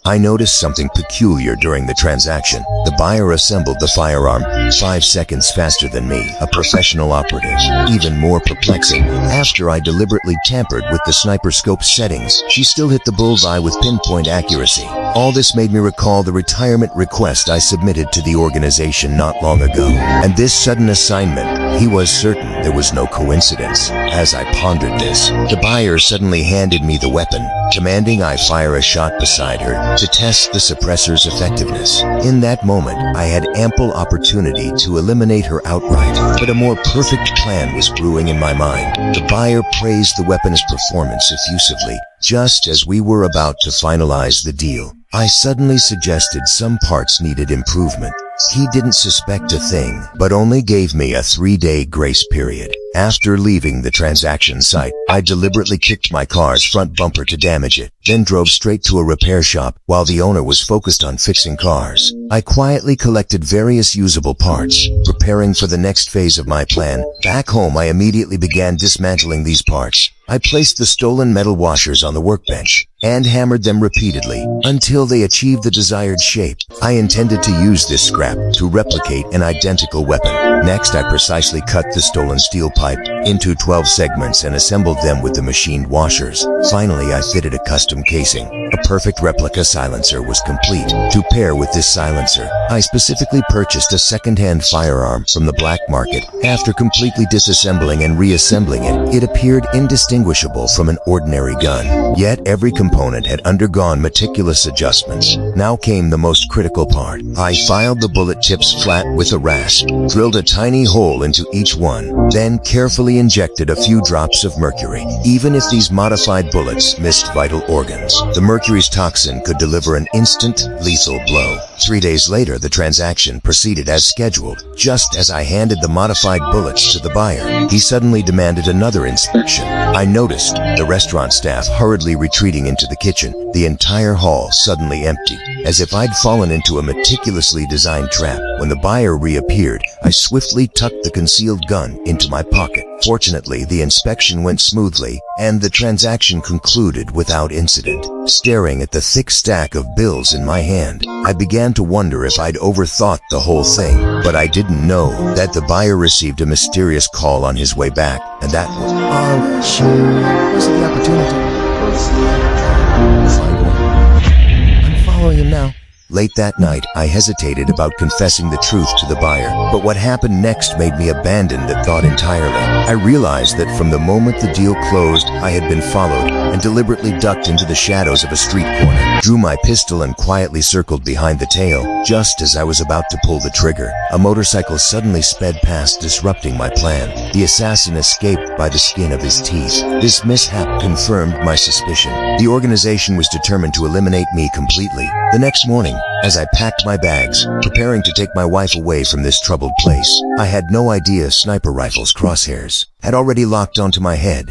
I noticed something peculiar during the transaction. The buyer assembled the firearm 5 seconds faster than me, a professional operative. Even more perplexing, after I deliberately tampered with the sniper scope settings, she still hit the bullseye with pinpoint accuracy. All this made me recall the retirement request I submitted to the organization not long ago. And this sudden assignment, he was certain there was no coincidence. As I pondered this, the buyer suddenly handed me the weapon, demanding I fire a shot beside her to test the suppressor's effectiveness. In that moment, I had ample opportunity to eliminate her outright, but a more perfect plan was brewing in my mind. The buyer praised the weapon's performance effusively. Just as we were about to finalize the deal, I suddenly suggested some parts needed improvement. He didn't suspect a thing, but only gave me a 3-day grace period. After leaving the transaction site, I deliberately kicked my car's front bumper to damage it, then drove straight to a repair shop while the owner was focused on fixing cars. I quietly collected various usable parts, preparing for the next phase of my plan. Back home, I immediately began dismantling these parts. I placed the stolen metal washers on the workbench and hammered them repeatedly until they achieved the desired shape. I intended to use this scrap to replicate an identical weapon. Next, I precisely cut the stolen steel pipe into 12 segments and assembled them with the machined washers. Finally, I fitted a custom casing. A perfect replica silencer was complete. To pair with this silencer, I specifically purchased a second-hand firearm from the black market. After completely disassembling and reassembling it, it appeared indistinguishable from an ordinary gun. Yet every component had undergone meticulous adjustments. Now came the most critical part. I filed the bullet tips flat with a rasp, drilled a tiny hole into each one, then carefully injected a few drops of mercury. Even if these modified bullets missed vital organs, the mercury's toxin could deliver an instant, lethal blow. 3 days later, the transaction proceeded as scheduled. Just as I handed the modified bullets to the buyer, he suddenly demanded another inspection. I noticed the restaurant staff hurriedly retreating into the kitchen, the entire hall suddenly empty, as if I'd fallen into a meticulously designed trap. When the buyer reappeared, I swiftly tucked the concealed gun into my pocket. Fortunately, the inspection went smoothly, and the transaction concluded without incident. Staring at the thick stack of bills in my hand, I began to wonder if I'd overthought the whole thing. But I didn't know that the buyer received a mysterious call on his way back, and that was, "Oh, sure, this is the opportunity. Find one. I'm following him now." Late that night, I hesitated about confessing the truth to the buyer, but what happened next made me abandon that thought entirely. I realized that from the moment the deal closed, I had been followed and deliberately ducked into the shadows of a street corner, drew my pistol and quietly circled behind the tail. Just as I was about to pull the trigger, a motorcycle suddenly sped past, disrupting my plan. The assassin escaped by the skin of his teeth. This mishap confirmed my suspicion. The organization was determined to eliminate me completely. The next morning, as I packed my bags, preparing to take my wife away from this troubled place, I had no idea sniper rifles' crosshairs had already locked onto my head.